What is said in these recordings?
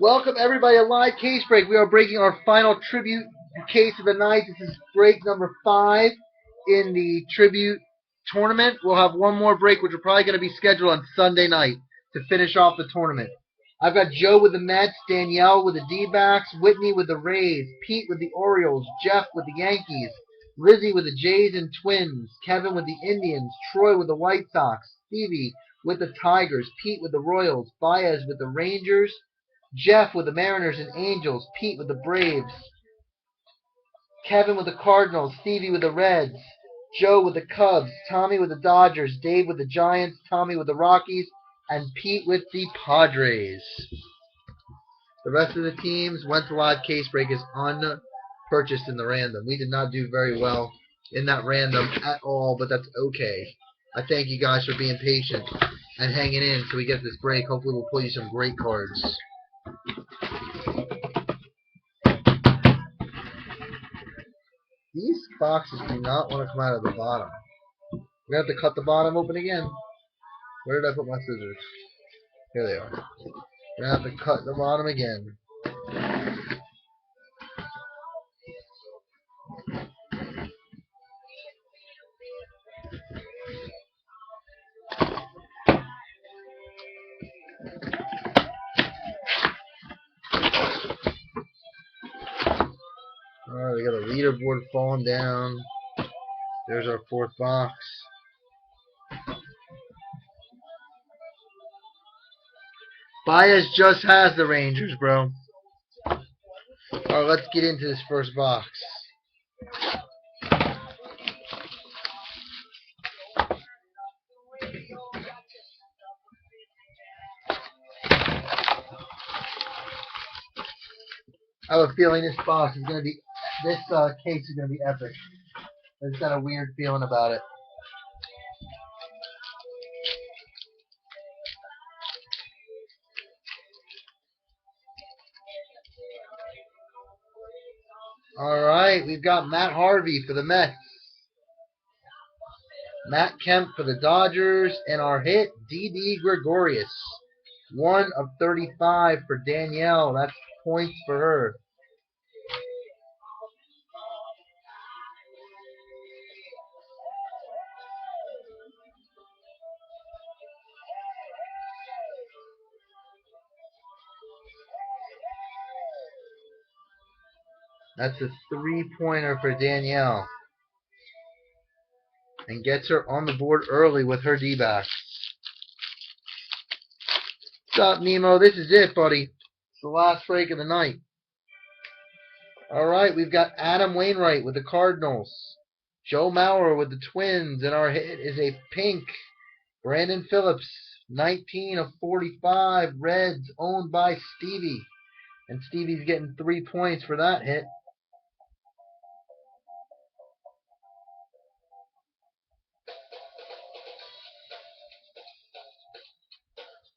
Welcome everybody to Live Case Break. We are breaking our final tribute case of the night. This is break number 5 in the tribute tournament. We'll have one more break, which are probably going to be scheduled on Sunday night to finish off the tournament. I've got Joe with the Mets, Danielle with the D-backs, Whitney with the Rays, Pete with the Orioles, Jeff with the Yankees, Lizzie with the Jays and Twins, Kevin with the Indians, Troy with the White Sox, Stevie with the Tigers, Pete with the Royals, Baez with the Rangers, Jeff with the Mariners and Angels, Pete with the Braves, Kevin with the Cardinals, Stevie with the Reds, Joe with the Cubs, Tommy with the Dodgers, Dave with the Giants, Tommy with the Rockies, and Pete with the Padres. The rest of the teams went to live case break is unpurchased in the random. We did not do very well in that random at all, but that's okay. I thank you guys for being patient and hanging in so we get this break. Hopefully we'll pull you some great cards. These boxes do not want to come out of the bottom. We have to cut the bottom open again. Where did I put my scissors? Here they are. We're going to have to cut the bottom again. Alright, we got a leaderboard falling down. There's our fourth box. Baez just has the Rangers, bro. Alright, let's get into this first box. I have a feeling this box is going to be, this case is going to be epic. I just got a weird feeling about it. Alright, we've got Matt Harvey for the Mets. Matt Kemp for the Dodgers. And our hit, Didi Gregorius. 1 of 35 for Danielle. That's points for her. That's a 3-pointer for Danielle. And gets her on the board early with her D-backs. What's up, Nemo? This is it, buddy. It's the last break of the night. Alright, we've got Adam Wainwright with the Cardinals. Joe Mauer with the Twins. And our hit is a pink Brandon Phillips. 19 of 45 Reds, owned by Stevie. And Stevie's getting 3 points for that hit.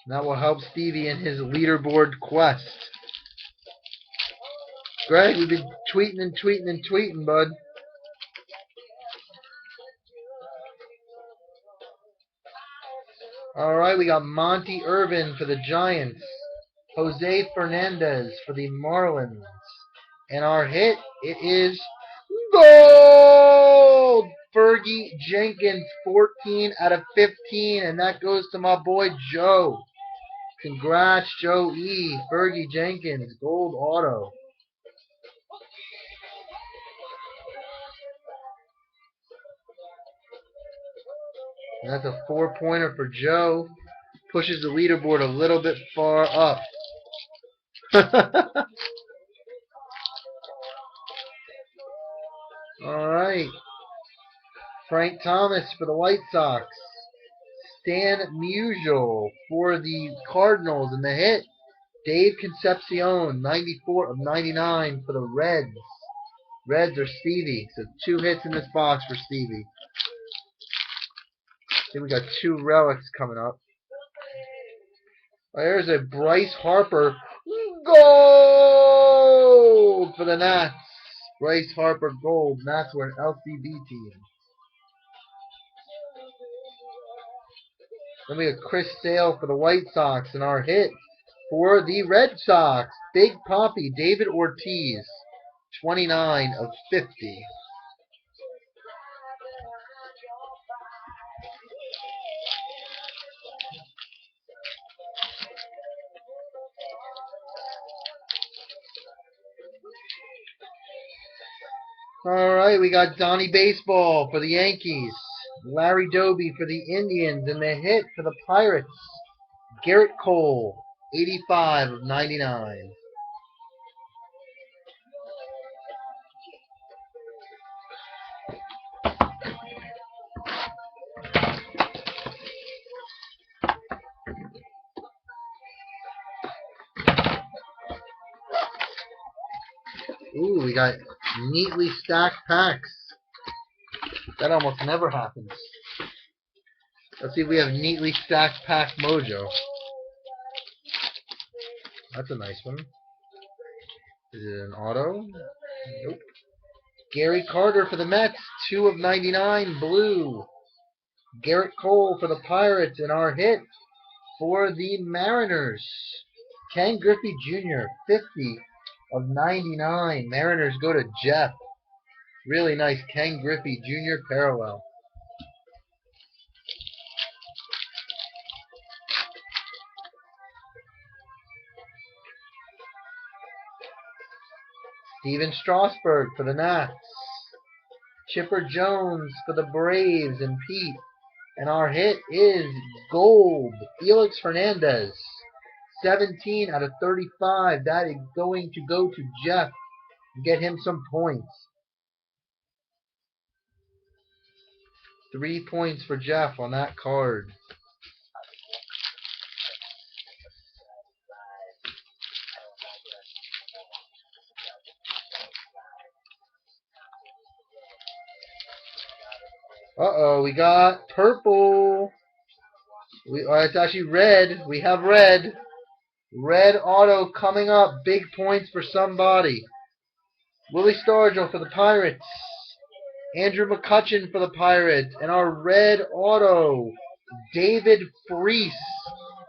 That will help Stevie in his leaderboard quest. Greg, we've been tweeting and tweeting and tweeting, bud. Alright, we got Monty Irvin for the Giants. Jose Fernandez for the Marlins. And our hit, it is gold! Fergie Jenkins, 14 out of 15. And that goes to my boy Joe. Congrats, Joe E. Fergie Jenkins, gold auto. And that's a 4-pointer for Joe. Pushes the leaderboard a little bit far up. Alright. Frank Thomas for the White Sox. Stan Musial for the Cardinals. And the hit, Dave Concepcion, 94 of 99 for the Reds. Reds are Stevie. So 2 hits in this box for Stevie. Then we got 2 relics coming up. There's a Bryce Harper gold for the Nats. Bryce Harper gold. Nats were an LCB team. Then we got Chris Sale for the White Sox. And our hit, For the Red Sox, Big Poppy, David Ortiz, 29 of 50. Alright, we got Donnie Baseball for the Yankees. Larry Doby for the Indians. And the hit for the Pirates, Garrett Cole, 85 of 99. Ooh, we got neatly stacked packs. That almost never happens. Let's see if we have neatly stacked pack mojo. That's a nice one. Is it an auto? Nope. Gary Carter for the Mets, 2 of 99, blue. Garrett Cole for the Pirates, and our hit for the Mariners, Ken Griffey Jr., 50 of 99. Mariners go to Jeff. Really nice Ken Griffey Jr. parallel. Steven Strasburg for the Nats. Chipper Jones for the Braves and Pete. And our hit is gold. Felix Hernandez. 17 out of 35. That is going to go to Jeff. Get him some points. 3 points for Jeff on that card. Uh-oh, we got purple. It's actually red. We have red. Red auto coming up. Big points for somebody. Willie Stargell for the Pirates. Andrew McCutchen for the Pirates. And our red auto, David Freese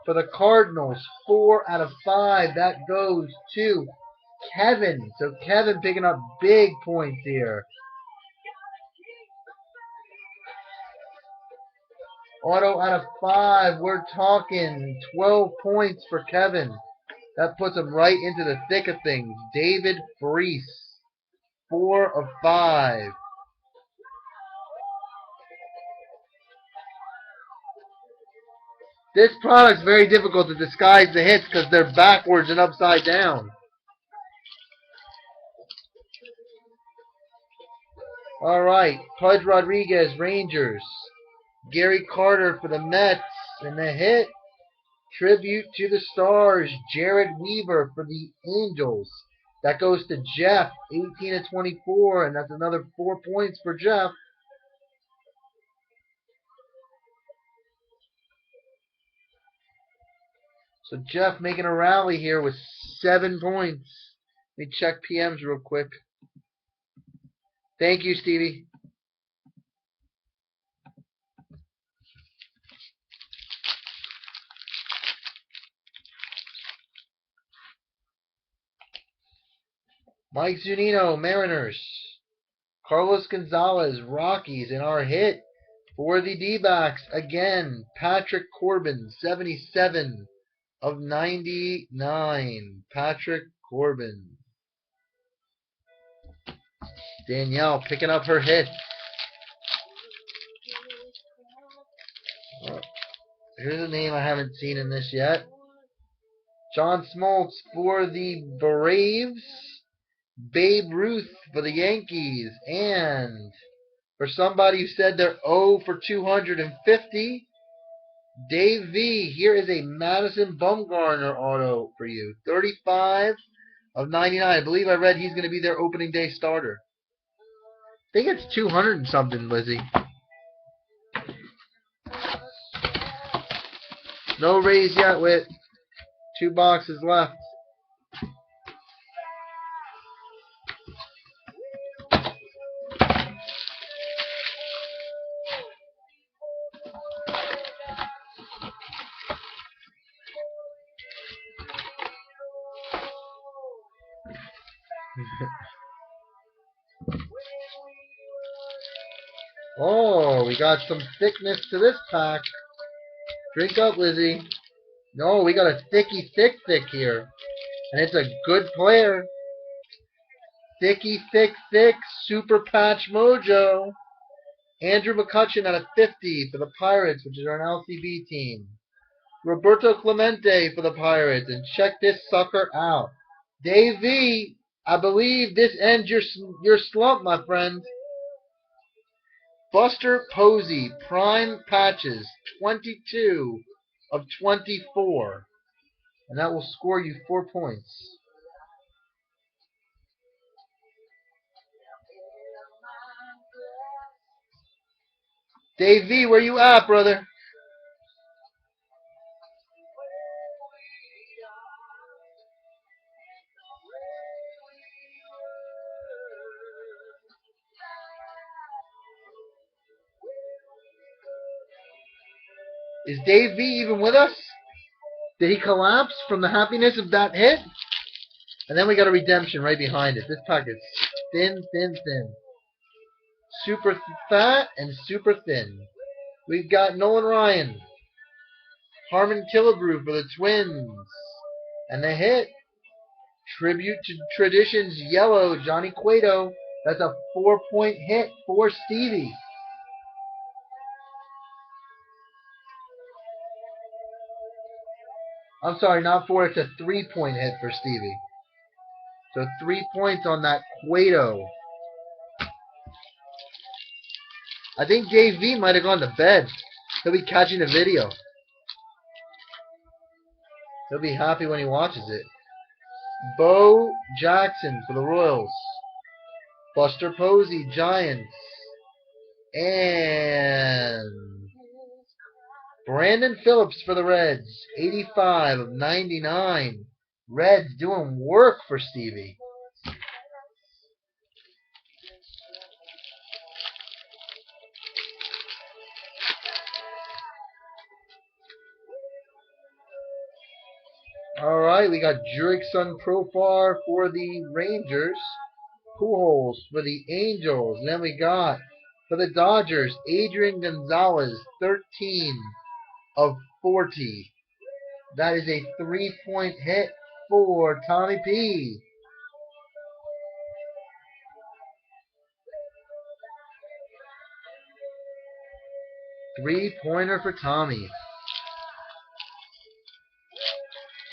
for the Cardinals. 4 out of 5. That goes to Kevin. So Kevin picking up big points here. Auto out of 5. We're talking 12 points for Kevin. That puts him right into the thick of things. David Freese. 4 of 5. This product's very difficult to disguise the hits because they're backwards and upside down. Alright, Pudge Rodriguez, Rangers. Gary Carter for the Mets. And the hit, tribute to the Stars, Jared Weaver for the Angels. That goes to Jeff, 18 of 24, and that's another 4 points for Jeff. So Jeff making a rally here with 7 points. Let me check PMs real quick. Thank you, Stevie. Mike Zunino, Mariners. Carlos Gonzalez, Rockies. And our hit for the D-backs, again, Patrick Corbin, 77 of 99. Patrick Corbin. Danielle picking up her hits. Oh, here's a name I haven't seen in this yet. John Smoltz for the Braves. Babe Ruth for the Yankees. And for somebody who said they're 0 for 250, Dave V, here is a Madison Bumgarner auto for you. 35 of 99. I believe I read he's going to be their opening day starter. I think it's 200 and something, Lizzie. No raise yet with 2 boxes left. Oh, we got some thickness to this pack. Drink up, Lizzie. No, we got a thicky thick here. And it's a good player. Thicky thick super patch mojo. Andrew McCutcheon at a 50 for the Pirates, which is our LCB team. Roberto Clemente for the Pirates. And check this sucker out. Dave V, I believe this ends your slump, my friend. Buster Posey, prime patches, 22 of 24. And that will score you 4 points. Dave V, where you at, brother? Is Dave V even with us? Did he collapse from the happiness of that hit? And then we got a redemption right behind it. This pack is thin. Super fat and super thin. We've got Nolan Ryan. Harmon Killebrew for the Twins. And the hit. Tribute to Traditions Yellow, Johnny Cueto. That's a 4-point hit for Stevie. I'm sorry, not 4. It's a 3-point hit for Stevie. So 3 points on that Cueto. I think Dave V might have gone to bed. He'll be catching the video. He'll be happy when he watches it. Bo Jackson for the Royals. Buster Posey, Giants. And Brandon Phillips for the Reds. 85 of 99. Reds doing work for Stevie. Alright, we got Jurickson Profar for the Rangers. Pujols for the Angels. And then we got, for the Dodgers, Adrian Gonzalez, 13 of 40. That is a 3-point hit for Tommy P. Three-pointer for Tommy.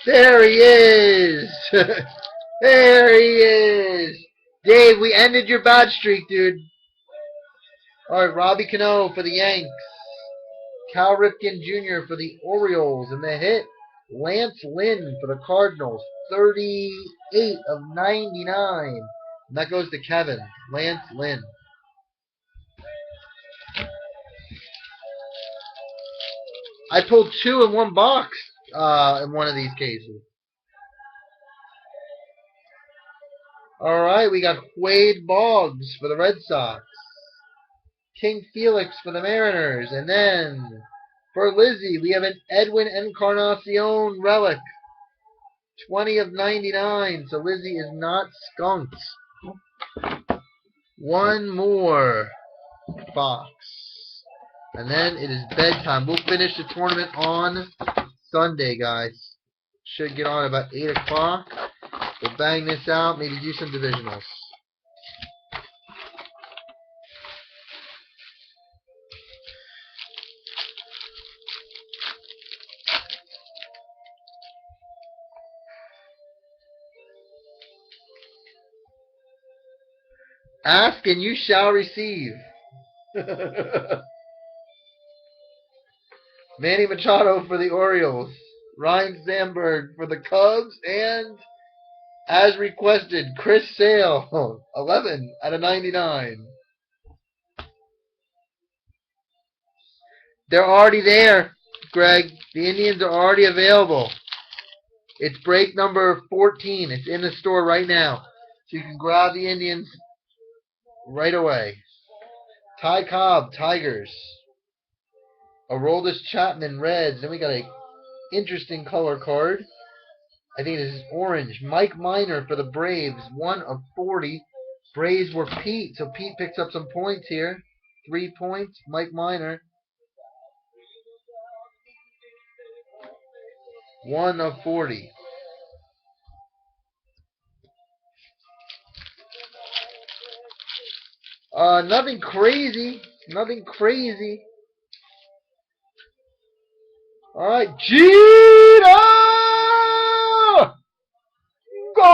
There he is! There he is! Dave, we ended your bad streak, dude. Alright, Robbie Cano for the Yanks. Cal Ripken Jr. for the Orioles. And the hit, Lance Lynn for the Cardinals. 38 of 99. And that goes to Kevin. Lance Lynn. I pulled 2 in one box in one of these cases. Alright, we got Wade Boggs for the Red Sox. King Felix for the Mariners. And then for Lizzie, we have an Edwin Encarnacion relic. 20 of 99. So Lizzie is not skunked. One more box. And then it is bedtime. We'll finish the tournament on Sunday, guys. Should get on about 8 o'clock. We'll bang this out, maybe do some divisionals. Ask and you shall receive. Manny Machado for the Orioles. Ryan Sandberg for the Cubs. And, as requested, Chris Sale. 11 out of 99. They're already there, Greg. The Indians are already available. It's break number 14. It's in the store right now. So you can grab the Indians right away. Ty Cobb, Tigers. Aroldis Chapman, Reds. Then we got a interesting color card. I think this is orange. Mike Minor for the Braves, 1 of 40. Braves were Pete, so Pete picks up some points here. 3 points, Mike Minor. 1 of 40. Nothing crazy. Nothing crazy. Alright, Jeter! Gold!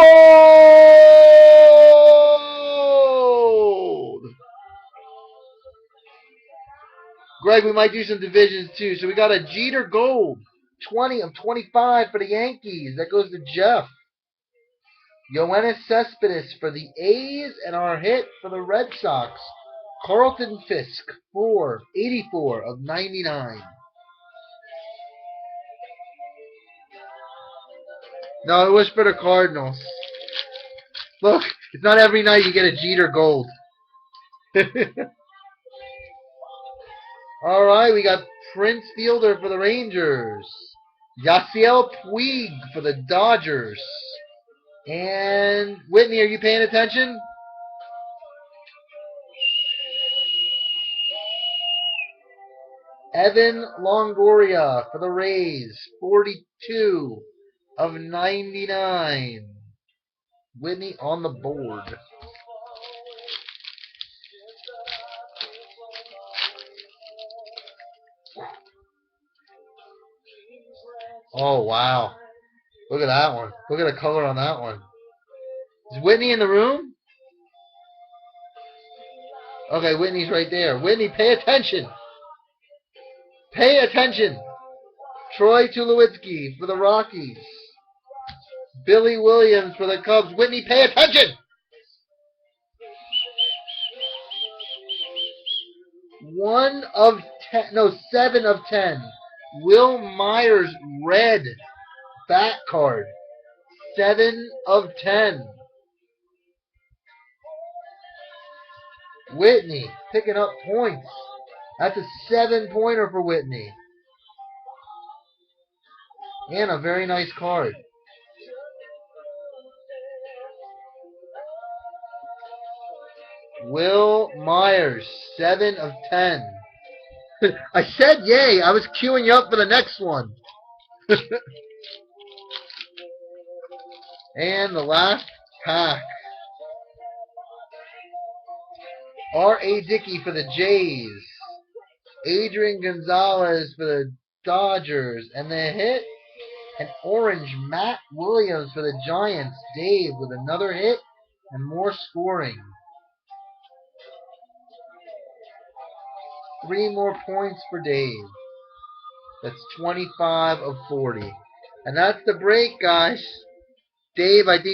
Greg, we might do some divisions too. So we got a Jeter Gold. 20 of 25 for the Yankees. That goes to Jeff. Yoenis Cespedes for the A's, and our hit for the Red Sox, Carlton Fisk, 84 of 99. No, it was for the Cardinals. Look, it's not every night you get a Jeter Gold. All right, we got Prince Fielder for the Rangers, Yasiel Puig for the Dodgers. And Whitney, are you paying attention? Evan Longoria for the Rays, 42 of 99. Whitney on the board. Oh, wow. Look at that one. Look at the color on that one. Is Whitney in the room? Okay, Whitney's right there. Whitney, pay attention. Pay attention. Troy Tulowitzki for the Rockies. Billy Williams for the Cubs. Whitney, pay attention. 1 of 10. No, 7 of 10. Will Myers red back card. 7 of 10. Whitney picking up points. That's a 7-pointer for Whitney. And a very nice card. Will Myers, 7 of 10. I said yay. I was queuing you up for the next one. And the last pack. R.A. Dickey for the Jays. Adrian Gonzalez for the Dodgers. And the hit, an orange Matt Williams for the Giants. Dave with another hit and more scoring. 3 more points for Dave. That's 25 of 40. And that's the break, guys. Dave, I think